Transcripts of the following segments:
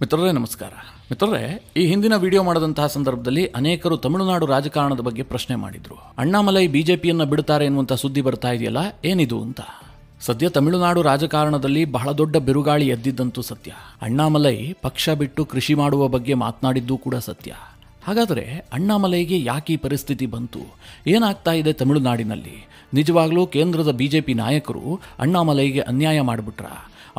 ಮಿತ್ರರೇ ನಮಸ್ಕಾರ. ಮಿತ್ರರೇ, ಈ ಹಿಂದಿನ ವಿಡಿಯೋ ಮಾಡಿದಂತಹ ಸಂದರ್ಭದಲ್ಲಿ ಅನೇಕರು ತಮಿಳುನಾಡು ರಾಜಕಾರಣದ ಬಗ್ಗೆ ಪ್ರಶ್ನೆ ಮಾಡಿದ್ರು. ಅಣ್ಣಾಮಲೈ ಬಿಜೆಪಿಯನ್ನ ಬಿಡುತ್ತಾರೆ ಎನ್ನುವಂತ ಸುದ್ದಿ ಬರ್ತಾ ಇದೆಯಲ್ಲ, ಏನಿದು ಅಂತ. ಸದ್ಯ ತಮಿಳುನಾಡು ರಾಜಕಾರಣದಲ್ಲಿ ಬಹಳ ದೊಡ್ಡ ಬಿರುಗಾಳಿ ಎದ್ದಿದ್ದಂತೂ ಸತ್ಯ. ಅಣ್ಣಾಮಲೈ ಪಕ್ಷ ಬಿಟ್ಟು ಕೃಷಿ ಮಾಡುವ ಬಗ್ಗೆ ಮಾತನಾಡಿದ್ದು ಕೂಡ ಸತ್ಯ. ಹಾಗಾದರೆ ಅಣ್ಣಾಮಲೈಗೆ ಯಾಕೆ ಈ ಪರಿಸ್ಥಿತಿ ಬಂತು? ಏನಾಗ್ತಾ ಇದೆ ತಮಿಳುನಾಡಿನಲ್ಲಿ? ನಿಜವಾಗ್ಲೂ ಕೇಂದ್ರದ ಬಿಜೆಪಿ ನಾಯಕರು ಅಣ್ಣಾಮಲೈಗೆ ಅನ್ಯಾಯ ಮಾಡಿಬಿಟ್ರ?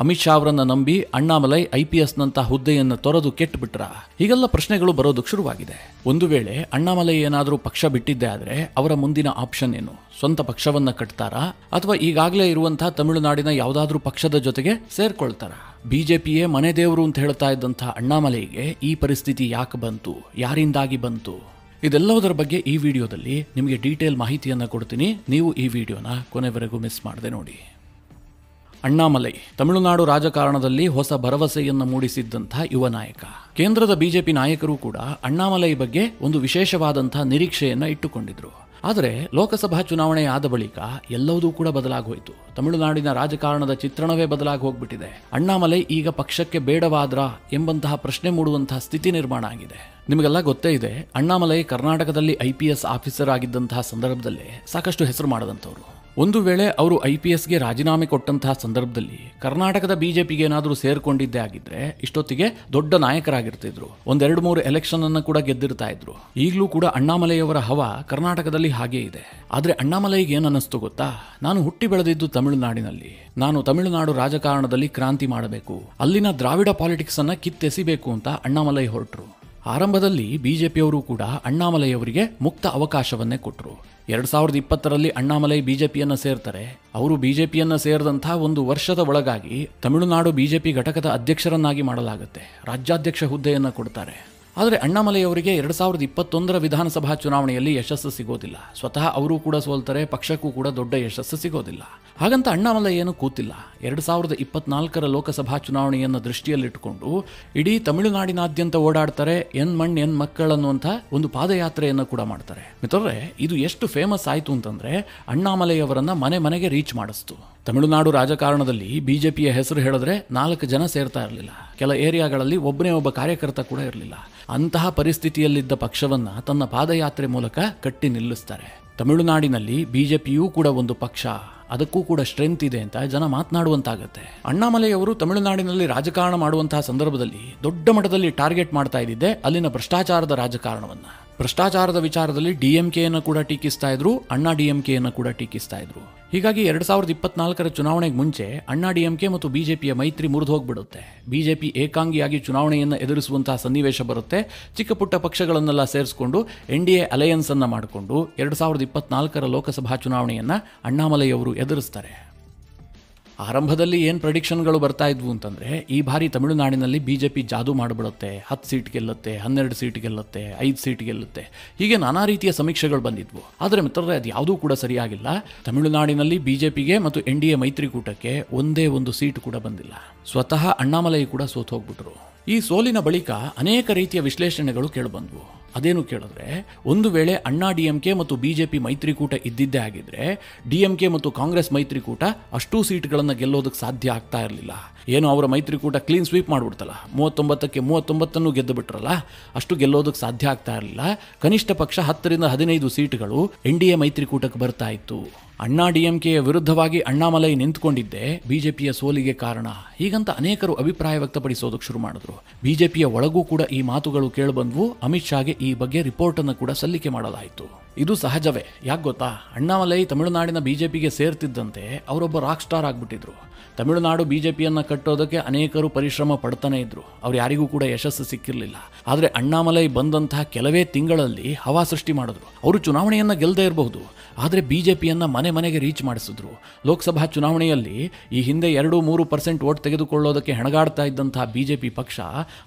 ಅಮಿತ್ ಶಾ ಅವರನ್ನ ನಂಬಿ ಅಣ್ಣಾಮಲೈ IPSನಂತ ಹುದ್ದೆಯನ್ನು ತೊರೆದು ಕೆಟ್ಟುಬಿಟ್ರ? ಹೀಗೆಲ್ಲ ಪ್ರಶ್ನೆಗಳು ಬರೋದಕ್ಕೆ ಶುರುವಾಗಿದೆ. ಒಂದು ವೇಳೆ ಅಣ್ಣಾಮಲೈ ಏನಾದರೂ ಪಕ್ಷ ಬಿಟ್ಟಿದ್ದೆ ಆದರೆ ಅವರ ಮುಂದಿನ ಆಪ್ಷನ್ ಏನು? ಸ್ವಂತ ಪಕ್ಷವನ್ನ ಕಟ್ತಾರಾ ಅಥವಾ ಈಗಾಗಲೇ ಇರುವಂತಹ ತಮಿಳುನಾಡಿನ ಯಾವುದಾದ್ರೂ ಪಕ್ಷದ ಜೊತೆಗೆ ಸೇರ್ಕೊಳ್ತಾರ? ಬಿಜೆಪಿಯೇ ಮನೆ ದೇವರು ಅಂತ ಹೇಳ್ತಾ ಇದ್ದಂತಹ ಅಣ್ಣಾಮಲೈಗೆ ಈ ಪರಿಸ್ಥಿತಿ ಯಾಕೆ ಬಂತು? ಯಾರಿಂದಾಗಿ ಬಂತು? ಇದೆಲ್ಲದರ ಬಗ್ಗೆ ಈ ವಿಡಿಯೋದಲ್ಲಿ ನಿಮಗೆ ಡೀಟೇಲ್ ಮಾಹಿತಿಯನ್ನು ಕೊಡ್ತೀನಿ. ನೀವು ಈ ವಿಡಿಯೋನ ಕೊನೆವರೆಗೂ ಮಿಸ್ ಮಾಡದೆ ನೋಡಿ. ಅಣ್ಣಾಮಲೈ ತಮಿಳುನಾಡು ರಾಜಕಾರಣದಲ್ಲಿ ಹೊಸ ಭರವಸೆಯನ್ನು ಮೂಡಿಸಿದ್ದಂಥ ಯುವ ನಾಯಕ. ಕೇಂದ್ರದ ಬಿಜೆಪಿ ನಾಯಕರು ಕೂಡ ಅಣ್ಣಾಮಲೈ ಬಗ್ಗೆ ಒಂದು ವಿಶೇಷವಾದಂತಹ ನಿರೀಕ್ಷೆಯನ್ನ ಇಟ್ಟುಕೊಂಡಿದ್ರು. ಆದರೆ ಲೋಕಸಭಾ ಚುನಾವಣೆ ಆದ ಬಳಿಕ ಎಲ್ಲವೂ ಕೂಡ ಬದಲಾಗೋಯ್ತು. ತಮಿಳುನಾಡಿನ ರಾಜಕಾರಣದ ಚಿತ್ರಣವೇ ಬದಲಾಗಿ ಹೋಗ್ಬಿಟ್ಟಿದೆ. ಅಣ್ಣಾಮಲೈ ಈಗ ಪಕ್ಷಕ್ಕೆ ಬೇಡವಾದ್ರ ಎಂಬಂತಹ ಪ್ರಶ್ನೆ ಮೂಡುವಂತಹ ಸ್ಥಿತಿ ನಿರ್ಮಾಣ ಆಗಿದೆ. ನಿಮಗೆಲ್ಲ ಗೊತ್ತೇ ಇದೆ, ಅಣ್ಣಾಮಲೈ ಕರ್ನಾಟಕದಲ್ಲಿ IPS ಆಫೀಸರ್ ಆಗಿದ್ದಂತಹ ಸಂದರ್ಭದಲ್ಲೇ ಸಾಕಷ್ಟು ಹೆಸರು ಮಾಡದಂಥವ್ರು. ಒಂದು ವೇಳೆ ಅವರು IPSಗೆ ರಾಜೀನಾಮೆ ಕೊಟ್ಟಂತಹ ಸಂದರ್ಭದಲ್ಲಿ ಕರ್ನಾಟಕದ ಬಿಜೆಪಿಗೆ ಏನಾದರೂ ಸೇರ್ಕೊಂಡಿದ್ದೇ ಆಗಿದ್ರೆ ಇಷ್ಟೊತ್ತಿಗೆ ದೊಡ್ಡ ನಾಯಕರಾಗಿರ್ತಿದ್ರು. 2-3 ಎಲೆಕ್ಷನ್ ಅನ್ನು ಕೂಡ ಗೆದ್ದಿರ್ತಾ ಇದ್ರು. ಈಗಲೂ ಕೂಡ ಅಣ್ಣಾಮಲೈಯವರ ಹವಾ ಕರ್ನಾಟಕದಲ್ಲಿ ಹಾಗೇ ಇದೆ. ಆದ್ರೆ ಅಣ್ಣಾಮಲೈಗೆ ಏನ್ ಅನ್ನಿಸ್ತು ಗೊತ್ತಾ? ನಾನು ಹುಟ್ಟಿ ಬೆಳೆದಿದ್ದು ತಮಿಳುನಾಡಿನಲ್ಲಿ. ನಾನು ತಮಿಳುನಾಡು ರಾಜಕಾರಣದಲ್ಲಿ ಕ್ರಾಂತಿ ಮಾಡಬೇಕು, ಅಲ್ಲಿನ ದ್ರಾವಿಡ ಪಾಲಿಟಿಕ್ಸ್ ಅನ್ನ ಕಿತ್ತೆಸಿಬೇಕು ಅಂತ ಅಣ್ಣಾಮಲೈ ಹೊರಟರು. ಆರಂಭದಲ್ಲಿ ಬಿಜೆಪಿಯವರು ಕೂಡ ಅಣ್ಣಾಮಲೈಯವರಿಗೆ ಮುಕ್ತ ಅವಕಾಶವನ್ನೇ ಕೊಟ್ಟರು. 2020ರಲ್ಲಿ ಅಣ್ಣಾಮಲೈ ಬಿಜೆಪಿಯನ್ನ ಸೇರ್ತಾರೆ. ಅವರು ಬಿಜೆಪಿಯನ್ನ ಸೇರಿದಂತಹ 1 ವರ್ಷದ ಒಳಗಾಗಿ ತಮಿಳುನಾಡು ಬಿಜೆಪಿ ಘಟಕದ ಅಧ್ಯಕ್ಷರನ್ನಾಗಿ ಮಾಡಲಾಗುತ್ತೆ. ರಾಜ್ಯಾಧ್ಯಕ್ಷ ಹುದ್ದೆಯನ್ನ ಕೊಡ್ತಾರೆ. ಆದರೆ ಅಣ್ಣಾಮಲೈ ಅವರಿಗೆ 2021ರ ವಿಧಾನಸಭಾ ಚುನಾವಣೆಯಲ್ಲಿ ಯಶಸ್ಸು ಸಿಗೋದಿಲ್ಲ. ಸ್ವತಃ ಅವರು ಕೂಡ ಸೋಲ್ತಾರೆ, ಪಕ್ಷಕ್ಕೂ ಕೂಡ ದೊಡ್ಡ ಯಶಸ್ಸು ಸಿಗೋದಿಲ್ಲ. ಹಾಗಂತ ಅಣ್ಣಾಮಲೈ ಏನು ಕೂತಿಲ್ಲ. 2024ರ ಲೋಕಸಭಾ ಚುನಾವಣೆಯನ್ನು ದೃಷ್ಟಿಯಲ್ಲಿಟ್ಟುಕೊಂಡು ಇಡೀ ತಮಿಳುನಾಡಿನಾದ್ಯಂತ ಓಡಾಡ್ತಾರೆ. ಎನ್ ಮಣ್ ಎನ್ ಮಕ್ಕಳು ಅನ್ನುವಂಥ ಒಂದು ಪಾದಯಾತ್ರೆಯನ್ನು ಕೂಡ ಮಾಡ್ತಾರೆ. ಮಿತ್ರರೇ, ಇದು ಎಷ್ಟು ಫೇಮಸ್ ಆಯಿತು ಅಂತಂದ್ರೆ ಅಣ್ಣಾಮಲೈ ಅವರನ್ನ ಮನೆ ಮನೆಗೆ ರೀಚ್ ಮಾಡಿಸ್ತು. ತಮಿಳುನಾಡು ರಾಜಕಾರಣದಲ್ಲಿ ಬಿಜೆಪಿಯ ಹೆಸರು ಹೇಳಿದ್ರೆ 4 ಜನ ಸೇರ್ತಾ ಇರಲಿಲ್ಲ. ಕೆಲ ಏರಿಯಾಗಳಲ್ಲಿ ಒಬ್ಬನೇ ಒಬ್ಬ ಕಾರ್ಯಕರ್ತ ಕೂಡ ಇರಲಿಲ್ಲ. ಅಂತಹ ಪರಿಸ್ಥಿತಿಯಲ್ಲಿದ್ದ ಪಕ್ಷವನ್ನ ತನ್ನ ಪಾದಯಾತ್ರೆ ಮೂಲಕ ಕಟ್ಟಿ ನಿಲ್ಲಿಸ್ತಾರೆ. ತಮಿಳುನಾಡಿನಲ್ಲಿ ಬಿಜೆಪಿಯೂ ಕೂಡ ಒಂದು ಪಕ್ಷ, ಅದಕ್ಕೂ ಕೂಡ ಸ್ಟ್ರೆಂತ್ ಇದೆ ಅಂತ ಜನ ಮಾತನಾಡುವಂತಾಗತ್ತೆ. ಅಣ್ಣಾಮಲೈ ಅವರು ತಮಿಳುನಾಡಿನಲ್ಲಿ ರಾಜಕಾರಣ ಮಾಡುವಂತಹ ಸಂದರ್ಭದಲ್ಲಿ ದೊಡ್ಡ ಮಟ್ಟದಲ್ಲಿ ಟಾರ್ಗೆಟ್ ಮಾಡ್ತಾ ಇದ್ದಿದ್ದೆ ಅಲ್ಲಿನ ಭ್ರಷ್ಟಾಚಾರದ ರಾಜಕಾರಣವನ್ನ. ಭ್ರಷ್ಟಾಚಾರದ ವಿಚಾರದಲ್ಲಿ DMKಯನ್ನು ಕೂಡ ಟೀಕಿಸ್ತಾ ಇದ್ರು, ಅಣ್ಣಾ DMKಯನ್ನು ಕೂಡ ಟೀಕಿಸ್ತಾ ಇದ್ರು. ಹೀಗಾಗಿ 2024ರ ಚುನಾವಣೆಗೆ ಮುಂಚೆ ಅಣ್ಣಾ DMK ಮತ್ತು ಬಿಜೆಪಿಯ ಮೈತ್ರಿ ಮುರಿದು ಹೋಗ್ಬಿಡುತ್ತೆ. ಬಿಜೆಪಿ ಏಕಾಂಗಿಯಾಗಿ ಚುನಾವಣೆಯನ್ನು ಎದುರಿಸುವಂತಹ ಸನ್ನಿವೇಶ ಬರುತ್ತೆ. ಚಿಕ್ಕ ಪುಟ್ಟ ಪಕ್ಷಗಳನ್ನೆಲ್ಲ ಸೇರಿಸಿಕೊಂಡು NDA ಅಲಯನ್ಸ್ ಅನ್ನ ಮಾಡಿಕೊಂಡು 2024ರ ಲೋಕಸಭಾ ಚುನಾವಣೆಯನ್ನ ಅಣ್ಣಾಮಲೈ ಅವರು ಎದುರಿಸ್ತಾರೆ. ಆರಂಭದಲ್ಲಿ ಏನು ಪ್ರೆಡಿಕ್ಷನ್ಗಳು ಬರ್ತಾ ಇದ್ವು ಅಂತಂದ್ರೆ ಈ ಬಾರಿ ತಮಿಳುನಾಡಿನಲ್ಲಿ ಬಿಜೆಪಿ ಜಾದೂ ಮಾಡಿಬಿಡುತ್ತೆ, 10 ಸೀಟ್ ಗೆಲ್ಲುತ್ತೆ, 12 ಸೀಟ್ ಗೆಲ್ಲುತ್ತೆ, 5 ಸೀಟ್ ಗೆಲ್ಲುತ್ತೆ, ಹೀಗೆ ನಾನಾ ರೀತಿಯ ಸಮೀಕ್ಷೆಗಳು ಬಂದಿದ್ವು. ಆದರೆ ಮಿತ್ರರೇ, ಅದು ಯಾವುದೂ ಕೂಡ ಸರಿಯಾಗಿಲ್ಲ. ತಮಿಳುನಾಡಿನಲ್ಲಿ ಬಿಜೆಪಿಗೆ ಮತ್ತು NDA ಮೈತ್ರಿಕೂಟಕ್ಕೆ ಒಂದೇ ಒಂದು ಸೀಟ್ ಕೂಡ ಬಂದಿಲ್ಲ. ಸ್ವತಃ ಅಣ್ಣಾಮಲೈ ಕೂಡ ಸೋತು ಹೋಗ್ಬಿಟ್ರು. ಈ ಸೋಲಿನ ಬಳಿಕ ಅನೇಕ ರೀತಿಯ ವಿಶ್ಲೇಷಣೆಗಳು ಕೇಳಿಬಂದ್ವು. ಅದೇನು ಕೇಳಿದ್ರೆ, ಒಂದು ವೇಳೆ ಅಣ್ಣಾ DMK ಮತ್ತು ಬಿಜೆಪಿ ಮೈತ್ರಿಕೂಟ ಇದ್ದಿದ್ದೇ ಆಗಿದ್ರೆ DMK ಮತ್ತು ಕಾಂಗ್ರೆಸ್ ಮೈತ್ರಿಕೂಟ ಅಷ್ಟೂ ಸೀಟ್ಗಳನ್ನು ಗೆಲ್ಲೋದಕ್ಕೆ ಸಾಧ್ಯ ಆಗ್ತಾ ಇರಲಿಲ್ಲ. ಏನು ಅವರ ಮೈತ್ರಿಕೂಟ ಕ್ಲೀನ್ ಸ್ವೀಪ್ ಮಾಡಿಬಿಡ್ತಲ್ಲ, 39ಕ್ಕೆ 39 ಗೆದ್ದು ಬಿಟ್ರಲ್ಲ, ಅಷ್ಟು ಗೆಲ್ಲೋದಕ್ಕೆ ಸಾಧ್ಯ ಆಗ್ತಾ ಇರಲಿಲ್ಲ. ಕನಿಷ್ಠ ಪಕ್ಷ 10ರಿಂದ 15 ಸೀಟ್ಗಳು NDA ಮೈತ್ರಿಕೂಟಕ್ಕೆ ಬರ್ತಾ ಇತ್ತು. ಅಣ್ಣಾ DMKಯ ವಿರುದ್ಧವಾಗಿ ಅಣ್ಣಾಮಲೈ ನಿಂತ್ಕೊಂಡಿದ್ದೆ ಬಿಜೆಪಿಯ ಸೋಲಿಗೆ ಕಾರಣ. ಹೀಗಂತ ಅನೇಕರು ಅಭಿಪ್ರಾಯ ವ್ಯಕ್ತಪಡಿಸೋದಕ್ಕೆ ಶುರು ಮಾಡಿದ್ರು. ಬಿಜೆಪಿಯ ಒಳಗೂ ಕೂಡ ಈ ಮಾತುಗಳು ಕೇಳಿಬಂದ್ವು. ಅಮಿತ್ ಶಾಗೆ ಈ ಬಗ್ಗೆ ರಿಪೋರ್ಟ್ ಅನ್ನು ಕೂಡ ಸಲ್ಲಿಕೆ ಮಾಡಲಾಯಿತು. ಇದು ಸಹಜವೇ. ಯಾಕೆ ಗೊತ್ತಾ? ಅಣ್ಣಾಮಲೈ ತಮಿಳುನಾಡಿನ ಬಿಜೆಪಿಗೆ ಸೇರ್ತಿದ್ದಂತೆ ಅವರೊಬ್ಬ ರಾಕ್ ಸ್ಟಾರ್ ಆಗ್ಬಿಟ್ಟಿದ್ರು. ತಮಿಳುನಾಡು ಬಿಜೆಪಿಯನ್ನ ಕಟ್ಟೋದಕ್ಕೆ ಅನೇಕರು ಪರಿಶ್ರಮ ಪಡ್ತಾನೆ ಇದ್ರು. ಅವ್ರು ಯಾರಿಗೂ ಕೂಡ ಯಶಸ್ಸು ಸಿಕ್ಕಿರಲಿಲ್ಲ. ಆದರೆ ಅಣ್ಣಾಮಲೈ ಬಂದಂತಹ ಕೆಲವೇ ತಿಂಗಳಲ್ಲಿ ಹವಾ ಸೃಷ್ಟಿ ಮಾಡಿದ್ರು. ಅವರು ಚುನಾವಣೆಯನ್ನ ಗೆಲ್ಲದೇ ಇರಬಹುದು, ಆದರೆ ಬಿಜೆಪಿಯನ್ನ ಮನೆ ಮನೆಗೆ ರೀಚ್ ಮಾಡಿಸಿದ್ರು. ಲೋಕಸಭಾ ಚುನಾವಣೆಯಲ್ಲಿ ಈ ಹಿಂದೆ 2-3% ವೋಟ್ ತೆಗೆದುಕೊಳ್ಳೋದಕ್ಕೆ ಹೆಣಗಾಡ್ತಾ ಇದ್ದಂತಹ ಬಿಜೆಪಿ ಪಕ್ಷ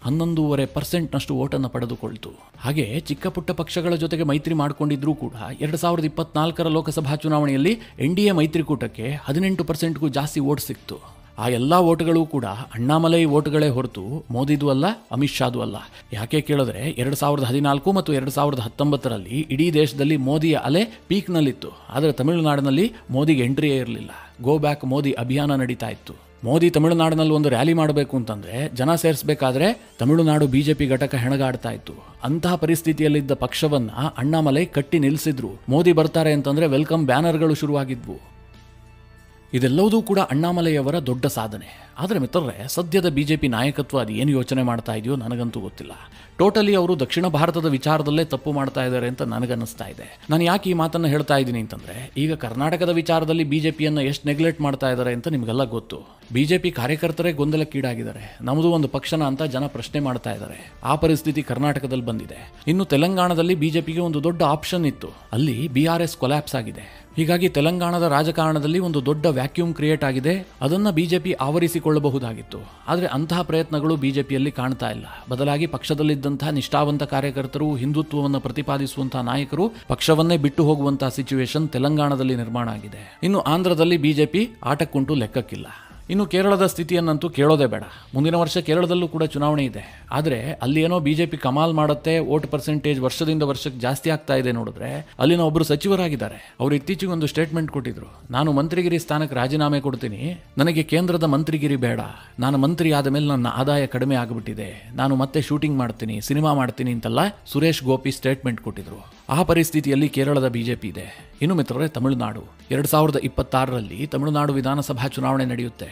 11.5% ಓಟನ್ನು ಪಡೆದುಕೊಳ್ತು. ಹಾಗೆ ಚಿಕ್ಕ ಪುಟ್ಟ ಪಕ್ಷಗಳ ಜೊತೆಗೆ ಮೈತ್ರಿ ಮಾಡಿಕೊಂಡಿದ್ರು ಕೂಡ 2024ರ ಲೋಕಸಭಾ ಚುನಾವಣೆಯಲ್ಲಿ NDA ಮೈತ್ರಿಕೂಟಕ್ಕೆ 18%ಗೂ ಜಾಸ್ತಿ ವೋಟ್ ಸಿಕ್ತು. ಆ ಎಲ್ಲ ಓಟ್ಗಳು ಕೂಡ ಅಣ್ಣಾಮಲೈ ಓಟ್ಗಳೇ ಹೊರತು ಮೋದಿದು ಅಲ್ಲ, ಅಮಿತ್ ಶಾದು ಅಲ್ಲ. ಯಾಕೆ ಕೇಳಿದ್ರೆ 2014 ಮತ್ತು 2019ರಲ್ಲಿ ಇಡೀ ದೇಶದಲ್ಲಿ ಮೋದಿಯ ಅಲೆ ಪೀಕ್ನಲ್ಲಿತ್ತು. ಆದರೆ ತಮಿಳುನಾಡಿನಲ್ಲಿ ಮೋದಿಗೆ ಎಂಟ್ರಿಯೇ ಇರಲಿಲ್ಲ. ಗೋ ಬ್ಯಾಕ್ ಮೋದಿ ಅಭಿಯಾನ ನಡೀತಾ ಇತ್ತು. ಮೋದಿ ತಮಿಳುನಾಡಿನಲ್ಲಿ ಒಂದು ರ್ಯಾಲಿ ಮಾಡಬೇಕು ಅಂತಂದ್ರೆ ಜನ ಸೇರಿಸಬೇಕಾದ್ರೆ ತಮಿಳುನಾಡು ಬಿಜೆಪಿ ಘಟಕ ಹೆಣಗಾಡ್ತಾ ಇತ್ತು. ಅಂತಹ ಪರಿಸ್ಥಿತಿಯಲ್ಲಿದ್ದ ಪಕ್ಷವನ್ನ ಅಣ್ಣಾಮಲೈ ಕಟ್ಟಿ ನಿಲ್ಲಿಸಿದ್ರು. ಮೋದಿ ಬರ್ತಾರೆ ಅಂತಂದ್ರೆ ವೆಲ್ಕಮ್ ಬ್ಯಾನರ್ಗಳು ಶುರುವಾಗಿದ್ವು. ಇದೆಲ್ಲವೂ ಕೂಡ ಅಣ್ಣಾಮಲೈಯವರ ದೊಡ್ಡ ಸಾಧನೆ. ಆದರೆ ಮಿತ್ರರೇ, ಸದ್ಯದ ಬಿಜೆಪಿ ನಾಯಕತ್ವ ಅದು ಏನು ಯೋಚನೆ ಮಾಡ್ತಾ ಇದೆಯೋ ನನಗಂತೂ ಗೊತ್ತಿಲ್ಲ. ಟೋಟಲಿ ಅವರು ದಕ್ಷಿಣ ಭಾರತದ ವಿಚಾರದಲ್ಲೇ ತಪ್ಪು ಮಾಡ್ತಾ ಇದ್ದಾರೆ ಅಂತ ನನಗನ್ನಿಸ್ತಾ ಇದೆ. ನಾನು ಯಾಕೆ ಈ ಮಾತನ್ನು ಹೇಳ್ತಾ ಇದ್ದೀನಿ ಅಂತಂದ್ರೆ, ಈಗ ಕರ್ನಾಟಕದ ವಿಚಾರದಲ್ಲಿ ಬಿಜೆಪಿಯನ್ನು ಎಷ್ಟು ನೆಗ್ಲೆಕ್ಟ್ ಮಾಡ್ತಾ ಇದ್ದಾರೆ ಅಂತ ನಿಮಗೆಲ್ಲ ಗೊತ್ತು. ಬಿಜೆಪಿ ಕಾರ್ಯಕರ್ತರೇ ಗೊಂದಲಕ್ಕೀಡಾಗಿದ್ದಾರೆ. ನಮ್ಮದು ಒಂದು ಪಕ್ಷನ ಅಂತ ಜನ ಪ್ರಶ್ನೆ ಮಾಡ್ತಾ ಇದ್ದಾರೆ. ಆ ಪರಿಸ್ಥಿತಿ ಕರ್ನಾಟಕದಲ್ಲಿ ಬಂದಿದೆ. ಇನ್ನು ತೆಲಂಗಾಣದಲ್ಲಿ ಬಿಜೆಪಿಗೆ ಒಂದು ದೊಡ್ಡ ಆಪ್ಷನ್ ಇತ್ತು. ಅಲ್ಲಿ BRS ಕೊಲ್ಯಾಪ್ಸ್ ಆಗಿದೆ. ಹೀಗಾಗಿ ತೆಲಂಗಾಣದ ರಾಜಕಾರಣದಲ್ಲಿ ಒಂದು ದೊಡ್ಡ ವ್ಯಾಕ್ಯೂಮ್ ಕ್ರಿಯೇಟ್ ಆಗಿದೆ. ಅದನ್ನು ಬಿಜೆಪಿ ಆವರಿಸಿಕೊಳ್ಳಬಹುದಾಗಿತ್ತು. ಆದರೆ ಅಂತಹ ಪ್ರಯತ್ನಗಳು ಬಿಜೆಪಿಯಲ್ಲಿ ಕಾಣ್ತಾ ಇಲ್ಲ. ಬದಲಾಗಿ ಪಕ್ಷದಲ್ಲಿದ್ದಂತಹ ನಿಷ್ಠಾವಂತ ಕಾರ್ಯಕರ್ತರು, ಹಿಂದುತ್ವವನ್ನು ಪ್ರತಿಪಾದಿಸುವಂತಹ ನಾಯಕರು ಪಕ್ಷವನ್ನೇ ಬಿಟ್ಟು ಹೋಗುವಂತಹ ಸಿಚುವೇಶನ್ ತೆಲಂಗಾಣದಲ್ಲಿ ನಿರ್ಮಾಣ ಆಗಿದೆ. ಇನ್ನು ಆಂಧ್ರದಲ್ಲಿ ಬಿಜೆಪಿ ಆಟಕ್ಕುಂಟು ಲೆಕ್ಕಕ್ಕಿಲ್ಲ. ಇನ್ನು ಕೇರಳದ ಸ್ಥಿತಿಯನ್ನಂತೂ ಕೇಳೋದೇ ಬೇಡ. ಮುಂದಿನ ವರ್ಷ ಕೇರಳದಲ್ಲೂ ಕೂಡ ಚುನಾವಣೆ ಇದೆ. ಆದರೆ ಅಲ್ಲಿ ಏನೋ ಬಿಜೆಪಿ ಕಮಾಲ್ ಮಾಡುತ್ತೆ, ವೋಟ್ ಪರ್ಸೆಂಟೇಜ್ ವರ್ಷದಿಂದ ವರ್ಷಕ್ಕೆ ಜಾಸ್ತಿ ಆಗ್ತಾ ಇದೆ ನೋಡಿದ್ರೆ, ಅಲ್ಲಿನ ಒಬ್ಬರು ಸಚಿವರಾಗಿದ್ದಾರೆ. ಅವರು ಇತ್ತೀಚೆಗೆ ಒಂದು ಸ್ಟೇಟ್ಮೆಂಟ್ ಕೊಟ್ಟಿದ್ರು. ನಾನು ಮಂತ್ರಿಗಿರಿ ಸ್ಥಾನಕ್ಕೆ ರಾಜೀನಾಮೆ ಕೊಡ್ತೀನಿ, ನನಗೆ ಕೇಂದ್ರದ ಮಂತ್ರಿಗಿರಿ ಬೇಡ, ನಾನು ಮಂತ್ರಿ ಆದ ಮೇಲೆ ನನ್ನ ಆದಾಯ ಕಡಿಮೆ ಆಗಿಬಿಟ್ಟಿದೆ, ನಾನು ಮತ್ತೆ ಶೂಟಿಂಗ್ ಮಾಡ್ತೀನಿ, ಸಿನಿಮಾ ಮಾಡ್ತೀನಿ ಅಂತೆಲ್ಲ ಸುರೇಶ್ ಗೋಪಿ ಸ್ಟೇಟ್ಮೆಂಟ್ ಕೊಟ್ಟಿದ್ರು. ಆ ಪರಿಸ್ಥಿತಿಯಲ್ಲಿ ಕೇರಳದ ಬಿಜೆಪಿ ಇದೆ. ಇನ್ನು ಮಿತ್ರರೇ, ತಮಿಳುನಾಡು 2026ರಲ್ಲಿ ತಮಿಳುನಾಡು ವಿಧಾನಸಭಾ ಚುನಾವಣೆ ನಡೆಯುತ್ತೆ.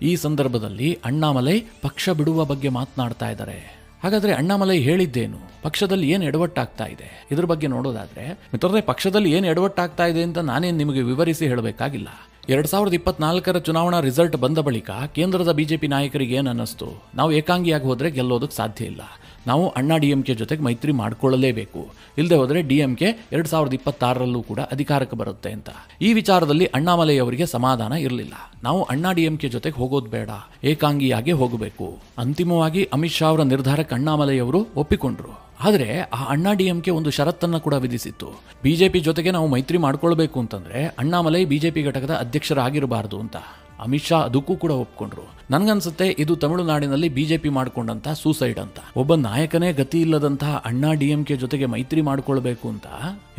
ಈ ಸಂದರ್ಭದಲ್ಲಿ ಅಣ್ಣಾಮಲೈ ಪಕ್ಷ ಬಿಡುವ ಬಗ್ಗೆ ಮಾತನಾಡ್ತಾ ಇದ್ದಾರೆ. ಹಾಗಾದ್ರೆ ಅಣ್ಣಾಮಲೈ ಹೇಳಿದ್ದೇನು? ಪಕ್ಷದಲ್ಲಿ ಏನು ಎಡವಟ್ಟಾಗ್ತಾ ಇದೆ? ಇದ್ರ ಬಗ್ಗೆ ನೋಡೋದಾದ್ರೆ ಮಿತ್ರರೇ, ಪಕ್ಷದಲ್ಲಿ ಏನು ಎಡವಟ್ಟಾಗ್ತಾ ಇದೆ ಅಂತ ನಾನೇನು ನಿಮಗೆ ವಿವರಿಸಿ ಹೇಳಬೇಕಾಗಿಲ್ಲ. 2024ರ ಚುನಾವಣಾ ರಿಸಲ್ಟ್ ಬಂದ ಬಳಿಕ ಕೇಂದ್ರದ ಬಿಜೆಪಿ ನಾಯಕರಿಗೆ ಏನು ಅನ್ನಿಸ್ತು? ನಾವು ಏಕಾಂಗಿಯಾಗಿ ಹೋದ್ರೆ ಗೆಲ್ಲೋದಕ್ಕೆ ಸಾಧ್ಯ ಇಲ್ಲ, ನಾವು ಅಣ್ಣಾ DMK ಜೊತೆಗೆ ಮೈತ್ರಿ ಮಾಡಿಕೊಳ್ಳಲೇಬೇಕು, ಇಲ್ಲದೆ ಹೋದರೆ DMK 2026ರಲ್ಲೂ ಕೂಡ ಅಧಿಕಾರಕ್ಕೆ ಬರುತ್ತೆ ಅಂತ. ಈ ವಿಚಾರದಲ್ಲಿ ಅಣ್ಣಾಮಲೈ ಅವರಿಗೆ ಸಮಾಧಾನ ಇರಲಿಲ್ಲ. ನಾವು ಅಣ್ಣಾ DMK ಜೊತೆಗೆ ಹೋಗೋದು ಬೇಡ, ಏಕಾಂಗಿಯಾಗಿ ಹೋಗಬೇಕು. ಅಂತಿಮವಾಗಿ ಅಮಿತ್ ಶಾ ಅವರ ನಿರ್ಧಾರಕ್ಕೆ ಅಣ್ಣಾಮಲೈ ಅವರು ಒಪ್ಪಿಕೊಂಡ್ರು. ಆದರೆ ಆ ಅಣ್ಣಾ DMK ಒಂದು ಷರತ್ತನ್ನು ಕೂಡ ವಿಧಿಸಿತ್ತು. ಬಿಜೆಪಿ ಜೊತೆಗೆ ನಾವು ಮೈತ್ರಿ ಮಾಡ್ಕೊಳ್ಬೇಕು ಅಂತಂದ್ರೆ ಅಣ್ಣಾಮಲೈ ಬಿಜೆಪಿ ಘಟಕದ ಅಧ್ಯಕ್ಷರಾಗಿರಬಾರದು ಅಂತ. ಅಮಿತ್ ಶಾ ಅದಕ್ಕೂ ಕೂಡ ಒಪ್ಕೊಂಡ್ರು. ನನ್ಗನ್ಸುತ್ತೆ ಇದು ತಮಿಳುನಾಡಿನಲ್ಲಿ ಬಿಜೆಪಿ ಮಾಡ್ಕೊಂಡಂತ ಸೂಸೈಡ್ ಅಂತ. ಒಬ್ಬ ನಾಯಕನೇ ಗತಿ ಇಲ್ಲದಂತಹ ಅಣ್ಣಾ DMK ಜೊತೆಗೆ ಮೈತ್ರಿ ಮಾಡ್ಕೊಳ್ಬೇಕು ಅಂತ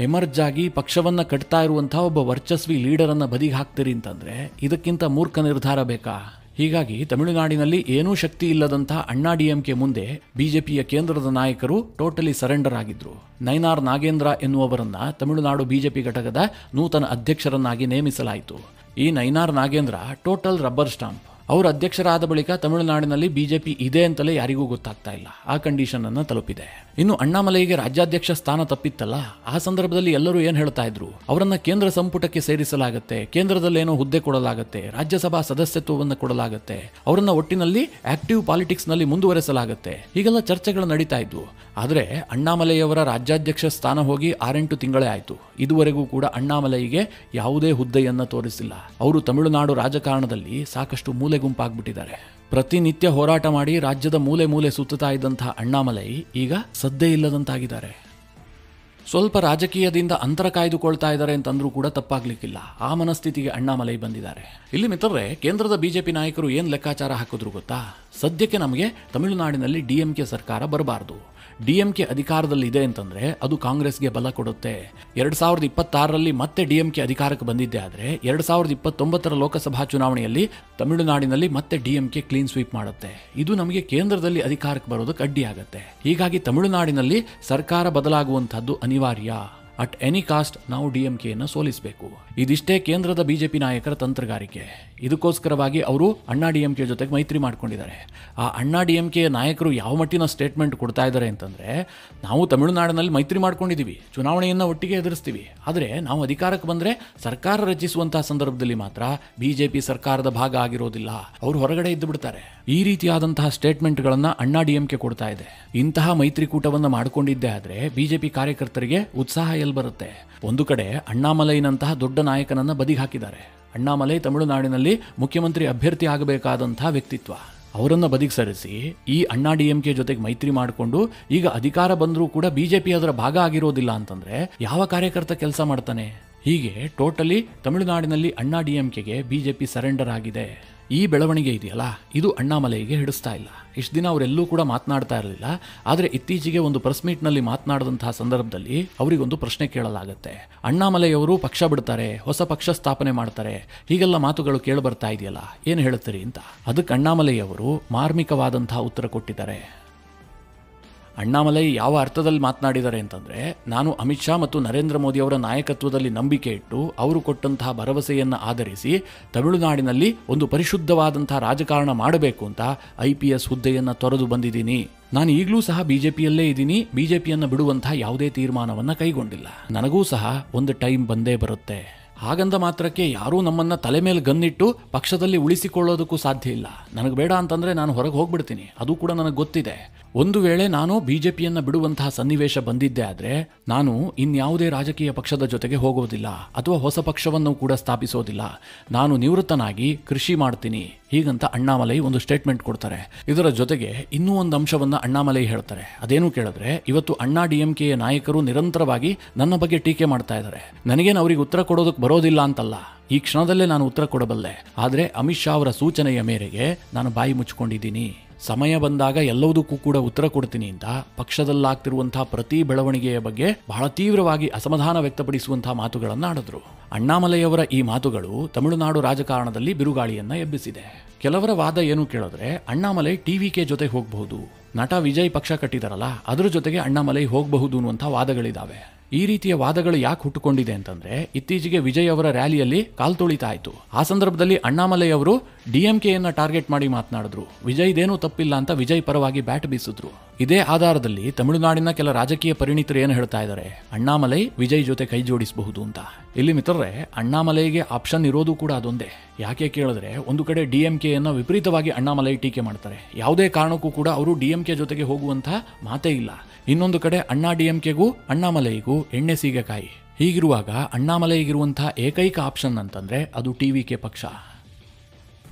ಎಮರ್ಜ್ ಆಗಿ ಪಕ್ಷವನ್ನ ಕಟ್ತಾ ಇರುವಂತಹ ಒಬ್ಬ ವರ್ಚಸ್ವಿ ಲೀಡರ್ ಅನ್ನ ಬದಿಗೆ ಹಾಕ್ತೀರಿ ಅಂತಂದ್ರೆ ಇದಕ್ಕಿಂತ ಮೂರ್ಖ ನಿರ್ಧಾರ ಬೇಕಾ? ಹೀಗಾಗಿ ತಮಿಳುನಾಡಿನಲ್ಲಿ ಏನೂ ಶಕ್ತಿ ಇಲ್ಲದಂತಹ ಅಣ್ಣಾ DMK ಮುಂದೆ ಬಿಜೆಪಿಯ ಕೇಂದ್ರದ ನಾಯಕರು ಟೋಟಲಿ ಸರೆಂಡರ್ ಆಗಿದ್ರು. ನೈನಾರ್ ನಾಗೇಂದ್ರ ಎನ್ನುವವರನ್ನ ತಮಿಳುನಾಡು ಬಿಜೆಪಿ ಘಟಕದ ನೂತನ ಅಧ್ಯಕ್ಷರನ್ನಾಗಿ ನೇಮಿಸಲಾಯಿತು. ಈ ನೈನಾರ್ ನಾಗೇಂದ್ರ ಟೋಟಲ್ ರಬ್ಬರ್ ಸ್ಟಾಂಪ್. ಅವರು ಅಧ್ಯಕ್ಷರಾದ ಬಳಿಕ ತಮಿಳುನಾಡಿನಲ್ಲಿ ಬಿಜೆಪಿ ಇದೆ ಅಂತಲೇ ಯಾರಿಗೂ ಗೊತ್ತಾಗ್ತಾ ಇಲ್ಲ. ಆ ಕಂಡೀಷನ್ ಅನ್ನು ತಲುಪಿದೆ. ಇನ್ನು ಅಣ್ಣಾಮಲೈಗೆ ರಾಜ್ಯಾಧ್ಯಕ್ಷ ಸ್ಥಾನ ತಪ್ಪಿತ್ತಲ್ಲ, ಆ ಸಂದರ್ಭದಲ್ಲಿ ಎಲ್ಲರೂ ಏನ್ ಹೇಳ್ತಾ ಇದ್ರು? ಅವರನ್ನ ಕೇಂದ್ರ ಸಂಪುಟಕ್ಕೆ ಸೇರಿಸಲಾಗುತ್ತೆ, ಕೇಂದ್ರದಲ್ಲೇನೋ ಹುದ್ದೆ ಕೊಡಲಾಗುತ್ತೆ, ರಾಜ್ಯಸಭಾ ಸದಸ್ಯತ್ವವನ್ನು ಕೊಡಲಾಗುತ್ತೆ, ಅವರನ್ನ ಒಟ್ಟಿನಲ್ಲಿ ಆಕ್ಟಿವ್ ಪಾಲಿಟಿಕ್ಸ್ ನಲ್ಲಿ ಮುಂದುವರೆಸಲಾಗುತ್ತೆ, ಹೀಗೆಲ್ಲ ಚರ್ಚೆಗಳು ನಡೀತಾ ಇದ್ವು. ಆದರೆ ಅಣ್ಣಾಮಲೈಯವರ ರಾಜ್ಯಾಧ್ಯಕ್ಷ ಸ್ಥಾನ ಹೋಗಿ 6-8 ತಿಂಗಳೇ ಆಯಿತು. ಇದುವರೆಗೂ ಕೂಡ ಅಣ್ಣಾಮಲೈಗೆ ಯಾವುದೇ ಹುದ್ದೆಯನ್ನ ತೋರಿಸಿಲ್ಲ. ಅವರು ತಮಿಳುನಾಡು ರಾಜಕಾರಣದಲ್ಲಿ ಸಾಕಷ್ಟು ಮೂಲೆ ಗುಂಪಾಗ್ಬಿಟ್ಟಿದ್ದಾರೆ. ಪ್ರತಿನಿತ್ಯ ಹೋರಾಟ ಮಾಡಿ ರಾಜ್ಯದ ಮೂಲೆ ಮೂಲೆ ಸುತ್ತುತ್ತಾ ಇದ್ದಂತಹ ಅಣ್ಣಾಮಲೈ ಈಗ ಸದ್ದೇ ಇಲ್ಲದಂತಾಗಿದ್ದಾರೆ. ಸ್ವಲ್ಪ ರಾಜಕೀಯದಿಂದ ಅಂತರ ಕಾಯ್ದುಕೊಳ್ತಾ ಇದ್ದಾರೆ ಅಂತಂದ್ರೂ ಕೂಡ ತಪ್ಪಾಗ್ಲಿಕ್ಕಿಲ್ಲ. ಆ ಮನಸ್ಥಿತಿಗೆ ಅಣ್ಣಾಮಲೈ ಬಂದಿದ್ದಾರೆ. ಇಲ್ಲಿ ಮಿತ್ರರೇ, ಕೇಂದ್ರದ ಬಿಜೆಪಿ ನಾಯಕರು ಏನ್ ಲೆಕ್ಕಾಚಾರ ಹಾಕಿದ್ರು ಗೊತ್ತಾ? ಸದ್ಯಕ್ಕೆ ನಮಗೆ ತಮಿಳುನಾಡಿನಲ್ಲಿ DMK ಸರ್ಕಾರ ಬರಬಾರದು. DMK ಅಧಿಕಾರದಲ್ಲಿದೆ ಅಂತಂದ್ರೆ ಅದು ಕಾಂಗ್ರೆಸ್ಗೆ ಬಲ ಕೊಡುತ್ತೆ. 2026ರಲ್ಲಿ ಮತ್ತೆ DMK ಅಧಿಕಾರಕ್ಕೆ ಬಂದಿದ್ದೆ ಆದರೆ 2029ರ ಲೋಕಸಭಾ ಚುನಾವಣೆಯಲ್ಲಿ ತಮಿಳುನಾಡಿನಲ್ಲಿ ಮತ್ತೆ DMK ಕ್ಲೀನ್ ಸ್ವೀಪ್ ಮಾಡುತ್ತೆ. ಇದು ನಮಗೆ ಕೇಂದ್ರದಲ್ಲಿ ಅಧಿಕಾರಕ್ಕೆ ಬರೋದಕ್ಕೆ ಅಡ್ಡಿಯಾಗತ್ತೆ. ಹೀಗಾಗಿ ತಮಿಳುನಾಡಿನಲ್ಲಿ ಸರ್ಕಾರ ಬದಲಾಗುವಂತಹದ್ದು ಅನಿವಾರ್ಯ. ಅಟ್ ಎನಿ ಕಾಸ್ಟ್ ನಾವು DMKಯನ್ನು ಸೋಲಿಸಬೇಕು. ಇದಿಷ್ಟೇ ಕೇಂದ್ರದ ಬಿಜೆಪಿ ನಾಯಕರ ತಂತ್ರಗಾರಿಕೆ. ಇದಕ್ಕೋಸ್ಕರವಾಗಿ ಅವರು ಅಣ್ಣಾ DMK ಜೊತೆಗೆ ಮೈತ್ರಿ ಮಾಡ್ಕೊಂಡಿದ್ದಾರೆ. ಆ ಅಣ್ಣಾ DMK ನಾಯಕರು ಯಾವ ಮಟ್ಟಿನ ಸ್ಟೇಟ್ಮೆಂಟ್ ಕೊಡ್ತಾ ಇದ್ದಾರೆ ಅಂತಂದ್ರೆ, ನಾವು ತಮಿಳುನಾಡಿನಲ್ಲಿ ಮೈತ್ರಿ ಮಾಡ್ಕೊಂಡಿದ್ದೀವಿ, ಚುನಾವಣೆಯನ್ನು ಒಟ್ಟಿಗೆ ಎದುರಿಸ್ತೀವಿ, ಆದರೆ ನಾವು ಅಧಿಕಾರಕ್ಕೆ ಬಂದ್ರೆ ಸರ್ಕಾರ ರಚಿಸುವಂತಹ ಸಂದರ್ಭದಲ್ಲಿ ಮಾತ್ರ ಬಿಜೆಪಿ ಸರ್ಕಾರದ ಭಾಗ ಆಗಿರೋದಿಲ್ಲ, ಅವರು ಹೊರಗಡೆ ಇದ್ದು ಬಿಡ್ತಾರೆ. ಈ ರೀತಿಯಾದಂತಹ ಸ್ಟೇಟ್ಮೆಂಟ್ಗಳನ್ನ ಅಣ್ಣಾ DMK ಕೊಡ್ತಾ ಇದೆ. ಇಂತಹ ಮೈತ್ರಿಕೂಟವನ್ನು ಮಾಡಿಕೊಂಡಿದ್ದೇ ಆದ್ರೆ ಬಿಜೆಪಿ ಕಾರ್ಯಕರ್ತರಿಗೆ ಉತ್ಸಾಹ ಎಲ್ಲಿ ಬರುತ್ತೆ? ಒಂದು ಕಡೆ ಅಣ್ಣಾಮಲೈನಂತಹ ದೊಡ್ಡ ನಾಯಕನನ್ನ ಬದಿಗೆ ಹಾಕಿದ್ದಾರೆ. ಅಣ್ಣಾಮಲೈ ತಮಿಳುನಾಡಿನಲ್ಲಿ ಮುಖ್ಯಮಂತ್ರಿ ಅಭ್ಯರ್ಥಿ ಆಗಬೇಕಾದಂತಹ ವ್ಯಕ್ತಿತ್ವ. ಅವರನ್ನ ಬದಿಗೆ ಸರಿಸಿ ಈ ಅಣ್ಣಾ DMK ಜೊತೆಗೆ ಮೈತ್ರಿ ಮಾಡಿಕೊಂಡು ಈಗ ಅಧಿಕಾರ ಬಂದರೂ ಕೂಡ ಬಿಜೆಪಿ ಅದರ ಭಾಗ ಆಗಿರೋದಿಲ್ಲ ಅಂತಂದ್ರೆ ಯಾವ ಕಾರ್ಯಕರ್ತ ಕೆಲಸ ಮಾಡ್ತಾನೆ? ಹೀಗೆ ಟೋಟಲಿ ತಮಿಳುನಾಡಿನಲ್ಲಿ ಅಣ್ಣಾ DMKಗೆ ಬಿಜೆಪಿ ಸರೆಂಡರ್ ಆಗಿದೆ. ಈ ಬೆಳವಣಿಗೆ ಇದೆಯಲ್ಲ, ಇದು ಅಣ್ಣಾಮಲೈಗೆ ಹಿಡಿಸ್ತಾ ಇಲ್ಲ. ಇಷ್ಟು ದಿನ ಅವರೆಲ್ಲೂ ಕೂಡ ಮಾತನಾಡ್ತಾ ಇರಲಿಲ್ಲ. ಆದರೆ ಇತ್ತೀಚೆಗೆ ಒಂದು ಪ್ರೆಸ್ ಮೀಟ್ನಲ್ಲಿ ಮಾತನಾಡಿದಂತಹ ಸಂದರ್ಭದಲ್ಲಿ ಅವರಿಗೊಂದು ಪ್ರಶ್ನೆ ಕೇಳಲಾಗುತ್ತೆ. ಅಣ್ಣಾಮಲೈ ಅವರು ಪಕ್ಷ ಬಿಡ್ತಾರೆ, ಹೊಸ ಪಕ್ಷ ಸ್ಥಾಪನೆ ಮಾಡ್ತಾರೆ, ಹೀಗೆಲ್ಲ ಮಾತುಗಳು ಕೇಳಿಬರ್ತಾ ಇದೆಯಲ್ಲ, ಏನು ಹೇಳ್ತೀರಿ ಅಂತ. ಅದಕ್ಕೆ ಅಣ್ಣಾಮಲೈ ಅವರು ಮಾರ್ಮಿಕವಾದಂತಹ ಉತ್ತರ ಕೊಟ್ಟಿದ್ದಾರೆ. ಅಣ್ಣಾಮಲೈ ಯಾವ ಅರ್ಥದಲ್ಲಿ ಮಾತನಾಡಿದ್ದಾರೆ ಅಂತಂದರೆ, ನಾನು ಅಮಿತ್ ಶಾ ಮತ್ತು ನರೇಂದ್ರ ಮೋದಿ ಅವರ ನಾಯಕತ್ವದಲ್ಲಿ ನಂಬಿಕೆ ಇಟ್ಟು ಅವರು ಕೊಟ್ಟಂತಹ ಭರವಸೆಯನ್ನು ಆಧರಿಸಿ ತಮಿಳುನಾಡಿನಲ್ಲಿ ಒಂದು ಪರಿಶುದ್ಧವಾದಂತಹ ರಾಜಕಾರಣ ಮಾಡಬೇಕು ಅಂತ IPS ಹುದ್ದೆಯನ್ನು ತೊರೆದು ಬಂದಿದ್ದೀನಿ. ನಾನು ಈಗಲೂ ಸಹ BJPಯಲ್ಲೇ ಇದ್ದೀನಿ. BJPಯನ್ನು ಬಿಡುವಂತಹ ಯಾವುದೇ ತೀರ್ಮಾನವನ್ನು ಕೈಗೊಂಡಿಲ್ಲ. ನನಗೂ ಸಹ ಒಂದು ಟೈಮ್ ಬಂದೇ ಬರುತ್ತೆ. ಹಾಗಂದ ಮಾತ್ರಕ್ಕೆ ಯಾರೂ ನಮ್ಮನ್ನು ತಲೆ ಮೇಲೆ ಗನ್ನಿಟ್ಟು ಪಕ್ಷದಲ್ಲಿ ಉಳಿಸಿಕೊಳ್ಳೋದಕ್ಕೂ ಸಾಧ್ಯ ಇಲ್ಲ. ನನಗೆ ಬೇಡ ಅಂತಂದರೆ ನಾನು ಹೊರಗೆ ಹೋಗ್ಬಿಡ್ತೀನಿ. ಅದು ಕೂಡ ನನಗೆ ಗೊತ್ತಿದೆ. ಒಂದು ವೇಳೆ ನಾನು BJPಯನ್ನು ಬಿಡುವಂತಹ ಸನ್ನಿವೇಶ ಬಂದಿದ್ದೆ ಆದರೆ ನಾನು ಇನ್ಯಾವುದೇ ರಾಜಕೀಯ ಪಕ್ಷದ ಜೊತೆಗೆ ಹೋಗೋದಿಲ್ಲ ಅಥವಾ ಹೊಸ ಪಕ್ಷವನ್ನು ಕೂಡ ಸ್ಥಾಪಿಸೋದಿಲ್ಲ. ನಾನು ನಿವೃತ್ತನಾಗಿ ಕೃಷಿ ಮಾಡ್ತೀನಿ, ಹೀಗಂತ ಅಣ್ಣಾಮಲೈ ಒಂದು ಸ್ಟೇಟ್ಮೆಂಟ್ ಕೊಡ್ತಾರೆ. ಇದರ ಜೊತೆಗೆ ಇನ್ನೂ ಒಂದು ಅಂಶವನ್ನು ಅಣ್ಣಾಮಲೈ ಹೇಳ್ತಾರೆ. ಅದೇನು ಕೇಳಿದ್ರೆ, ಇವತ್ತು ಅಣ್ಣಾ DMKಯ ನಾಯಕರು ನಿರಂತರವಾಗಿ ನನ್ನ ಬಗ್ಗೆ ಟೀಕೆ ಮಾಡ್ತಾ ಇದ್ದಾರೆ. ನನಗೇನು ಅವ್ರಿಗೆ ಉತ್ತರ ಕೊಡೋದಕ್ಕೆ ಬರೋದಿಲ್ಲ ಅಂತಲ್ಲ, ಈ ಕ್ಷಣದಲ್ಲೇ ನಾನು ಉತ್ತರ ಕೊಡಬಲ್ಲೆ. ಆದರೆ ಅಮಿತ್ ಶಾ ಅವರ ಸೂಚನೆಯ ಮೇರೆಗೆ ನಾನು ಬಾಯಿ ಮುಚ್ಕೊಂಡಿದ್ದೀನಿ. ಸಮಯ ಬಂದಾಗ ಎಲ್ಲದಕ್ಕೂ ಕೂಡ ಉತ್ತರ ಕೊಡ್ತೀನಿ ಅಂತ ಪಕ್ಷದಲ್ಲಾಗ್ತಿರುವಂತಹ ಪ್ರತಿ ಬೆಳವಣಿಗೆಯ ಬಗ್ಗೆ ಬಹಳ ತೀವ್ರವಾಗಿ ಅಸಮಾಧಾನ ವ್ಯಕ್ತಪಡಿಸುವಂತಹ ಮಾತುಗಳನ್ನು ಆಡಿದ್ರು. ಅಣ್ಣಾಮಲೈಯವರ ಈ ಮಾತುಗಳು ತಮಿಳುನಾಡು ರಾಜಕಾರಣದಲ್ಲಿ ಬಿರುಗಾಳಿಯನ್ನ ಎಬ್ಬಿಸಿದೆ. ಕೆಲವರ ವಾದ ಏನು ಕೇಳಿದ್ರೆ, ಅಣ್ಣಾಮಲೈ TVK ಜೊತೆ ಹೋಗಬಹುದು, ನಟ ವಿಜಯ್ ಪಕ್ಷ ಕಟ್ಟಿದಾರಲ್ಲ ಅದ್ರ ಜೊತೆಗೆ ಅಣ್ಣಾಮಲೈ ಹೋಗಬಹುದು ಅನ್ನುವಂಥ ವಾದಗಳಿದಾವೆ. ಈ ರೀತಿಯ ವಾದಗಳು ಯಾಕೆ ಹುಟ್ಟುಕೊಂಡಿದೆ ಅಂತಂದ್ರೆ, ಇತ್ತೀಚೆಗೆ ವಿಜಯ್ ಅವರ ರ್ಯಾಲಿಯಲ್ಲಿ ಕಾಲ್ತುಳಿತಾ ಆಯಿತು. ಆ ಸಂದರ್ಭದಲ್ಲಿ ಅಣ್ಣಾಮಲೈ ಅವರು DMKಯನ್ನ ಟಾರ್ಗೆಟ್ ಮಾಡಿ ಮಾತನಾಡಿದ್ರು. ವಿಜಯ್ದೇನೂ ತಪ್ಪಿಲ್ಲ ಅಂತ ವಿಜಯ್ ಪರವಾಗಿ ಬ್ಯಾಟ್ ಬೀಸಿದ್ರು. ಇದೇ ಆಧಾರದಲ್ಲಿ ತಮಿಳುನಾಡಿನ ಕೆಲ ರಾಜಕೀಯ ಪರಿಣಿತರು ಏನು ಹೇಳ್ತಾ ಇದ್ದಾರೆ, ಅಣ್ಣಾಮಲೈ ವಿಜಯ್ ಜೊತೆ ಕೈ ಜೋಡಿಸಬಹುದು ಅಂತ. ಇಲ್ಲಿ ಮಿತ್ರರೇ, ಅಣ್ಣಾಮಲೈಗೆ ಆಪ್ಷನ್ ಇರೋದು ಕೂಡ ಅದೊಂದೇ. ಯಾಕೆ ಕೇಳಿದ್ರೆ, ಒಂದು ಕಡೆ DMKಯನ್ನ ವಿಪರೀತವಾಗಿ ಅಣ್ಣಾಮಲೈ ಟೀಕೆ ಮಾಡ್ತಾರೆ. ಯಾವುದೇ ಕಾರಣಕ್ಕೂ ಕೂಡ ಅವರು DMK ಜೊತೆಗೆ ಹೋಗುವಂತಹ ಮಾತೇ ಇಲ್ಲ. ಇನ್ನೊಂದು ಕಡೆ ಅಣ್ಣಾ DMKಗೂ ಅಣ್ಣಾಮಲೈಗೂ ಎಣ್ಣೆ ಸೀಗೆಕಾಯಿ. ಹೀಗಿರುವಾಗ ಅಣ್ಣಾಮಲೈಗಿರುವಂತಹ ಏಕೈಕ ಆಪ್ಷನ್ ಅಂತಂದ್ರೆ ಅದು TVK ಪಕ್ಷ.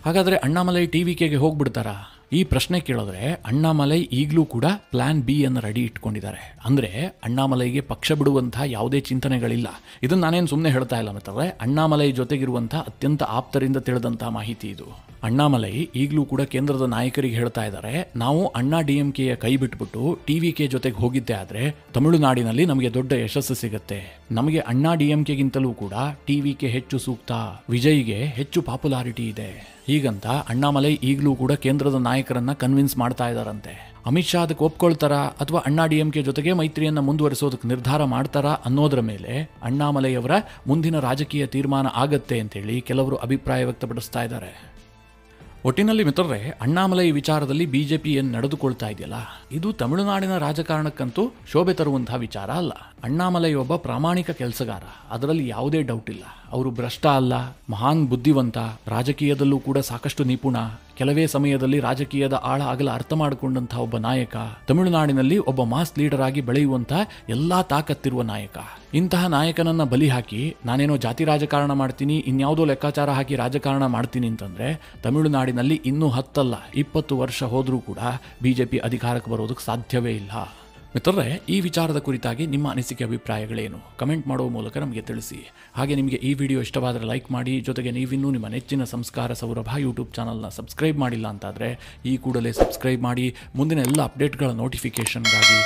ಹಾಗಾದ್ರೆ ಅಣ್ಣಾಮಲೈ TVKಗೆ ಹೋಗ್ಬಿಡ್ತಾರಾ? ಈ ಪ್ರಶ್ನೆ ಕೇಳಿದ್ರೆ ಅಣ್ಣಾಮಲೈ ಈಗಲೂ ಕೂಡ ಪ್ಲಾನ್ B ಅನ್ನು ರೆಡಿ ಇಟ್ಕೊಂಡಿದ್ದಾರೆ. ಅಂದರೆ ಅಣ್ಣಾಮಲೈಗೆ ಪಕ್ಷ ಬಿಡುವಂತಹ ಯಾವುದೇ ಚಿಂತನೆಗಳಿಲ್ಲ. ಇದನ್ನು ನಾನೇನು ಸುಮ್ಮನೆ ಹೇಳ್ತಾ ಇಲ್ಲ ಮಿತ್ರರೇ, ಅಣ್ಣಾಮಲೈ ಜೊತೆಗಿರುವಂತಹ ಅತ್ಯಂತ ಆಪ್ತರಿಂದ ತಿಳಿದಂತಹ ಮಾಹಿತಿ ಇದು. ಅಣ್ಣಾಮಲೈ ಈಗಲೂ ಕೂಡ ಕೇಂದ್ರದ ನಾಯಕರಿಗೆ ಹೇಳ್ತಾ ಇದ್ದಾರೆ, ನಾವು ಅಣ್ಣಾ DMKಯ ಕೈ ಬಿಟ್ಬಿಟ್ಟು TVK ಜೊತೆಗೆ ಹೋಗಿದ್ದೆ ಆದರೆ ತಮಿಳುನಾಡಿನಲ್ಲಿ ನಮಗೆ ದೊಡ್ಡ ಯಶಸ್ಸು ಸಿಗುತ್ತೆ. ನಮಗೆ ಅಣ್ಣಾ DMKಗಿಂತಲೂ ಕೂಡ TVK ಹೆಚ್ಚು ಸೂಕ್ತ, ವಿಜಯ್ಗೆ ಹೆಚ್ಚು ಪಾಪ್ಯುಲಾರಿಟಿ ಇದೆ. ಹೀಗಂತ ಅಣ್ಣಾಮಲೈ ಈಗಲೂ ಕೂಡ ಕೇಂದ್ರದ ನಾಯಕರನ್ನ ಕನ್ವಿನ್ಸ್ ಮಾಡ್ತಾ ಇದ್ದಾರಂತೆ. ಅಮಿತ್ ಶಾ ಅದಕ್ಕೆ ಒಪ್ಕೊಳ್ತಾರಾ ಅಥವಾ ಅಣ್ಣಾ DMK ಜೊತೆಗೆ ಮೈತ್ರಿಯನ್ನು ಮುಂದುವರಿಸೋದಕ್ಕೆ ನಿರ್ಧಾರ ಮಾಡ್ತಾರಾ ಅನ್ನೋದರ ಮೇಲೆ ಅಣ್ಣಾಮಲೈ ಅವರ ಮುಂದಿನ ರಾಜಕೀಯ ತೀರ್ಮಾನ ಆಗತ್ತೆ ಅಂತೇಳಿ ಕೆಲವರು ಅಭಿಪ್ರಾಯ ವ್ಯಕ್ತಪಡಿಸ್ತಾ ಇದ್ದಾರೆ. ಒಟ್ಟಿನಲ್ಲಿ ಮಿತ್ರರೇ, ಅಣ್ಣಾಮಲೈ ವಿಚಾರದಲ್ಲಿ BJP ಏನು ನಡೆದುಕೊಳ್ತಾ ಇದೆಯಲ್ಲ, ಇದು ತಮಿಳುನಾಡಿನ ರಾಜಕಾರಣಕ್ಕಂತೂ ಶೋಭೆ ತರುವಂತಹ ವಿಚಾರ ಅಲ್ಲ. ಅಣ್ಣಾಮಲೈ ಒಬ್ಬ ಪ್ರಾಮಾಣಿಕ ಕೆಲಸಗಾರ, ಅದರಲ್ಲಿ ಯಾವುದೇ ಡೌಟ್ ಇಲ್ಲ. ಅವರು ಭ್ರಷ್ಟ ಅಲ್ಲ, ಮಹಾನ್ ಬುದ್ಧಿವಂತ, ರಾಜಕೀಯದಲ್ಲೂ ಕೂಡ ಸಾಕಷ್ಟು ನಿಪುಣ, ಕೆಲವೇ ಸಮಯದಲ್ಲಿ ರಾಜಕೀಯದ ಆಳ ಅಗಲ ಅರ್ಥ ಮಾಡಿಕೊಂಡಂತಹ ಒಬ್ಬ ನಾಯಕ, ತಮಿಳುನಾಡಿನಲ್ಲಿ ಒಬ್ಬ ಮಾಸ್ ಲೀಡರ್ ಆಗಿ ಬೆಳೆಯುವಂತ ಎಲ್ಲಾ ತಾಕತ್ತಿರುವ ನಾಯಕ. ಇಂತಹ ನಾಯಕನನ್ನ ಬಲಿ ಹಾಕಿ ನಾನೇನೋ ಜಾತಿ ರಾಜಕಾರಣ ಮಾಡ್ತೀನಿ, ಇನ್ಯಾವುದೋ ಲೆಕ್ಕಾಚಾರ ಹಾಕಿ ರಾಜಕಾರಣ ಮಾಡ್ತೀನಿ ಅಂತಂದ್ರೆ ತಮಿಳುನಾಡಿನಲ್ಲಿ ಇನ್ನೂ 10 ಅಲ್ಲ 20 ವರ್ಷ ಹೋದ್ರೂ ಕೂಡ BJP ಅಧಿಕಾರಕ್ಕೆ ಬರೋದಕ್ಕೆ ಸಾಧ್ಯವೇ ಇಲ್ಲ. ಮಿತ್ರರೇ, ಈ ವಿಚಾರದ ಕುರಿತಾಗಿ ನಿಮ್ಮ ಅನಿಸಿಕೆ ಅಭಿಪ್ರಾಯಗಳೇನು? ಕಮೆಂಟ್ ಮಾಡುವ ಮೂಲಕ ನಮಗೆ ತಿಳಿಸಿ. ಹಾಗೆ ನಿಮಗೆ ಈ ವಿಡಿಯೋ ಇಷ್ಟವಾದರೆ ಲೈಕ್ ಮಾಡಿ. ಜೊತೆಗೆ ನೀವಿನ್ನೂ ನಿಮ್ಮ ನೆಚ್ಚಿನ ಸಂಸ್ಕಾರ ಸೌರಭ ಯೂಟ್ಯೂಬ್ ಚಾನಲ್ನ ಸಬ್ಸ್ಕ್ರೈಬ್ ಮಾಡಿಲ್ಲ ಅಂತಾದರೆ ಈ ಕೂಡಲೇ ಸಬ್ಸ್ಕ್ರೈಬ್ ಮಾಡಿ. ಮುಂದಿನ ಎಲ್ಲ ಅಪ್ಡೇಟ್ಗಳ ನೋಟಿಫಿಕೇಷನ್ಗಾಗಿ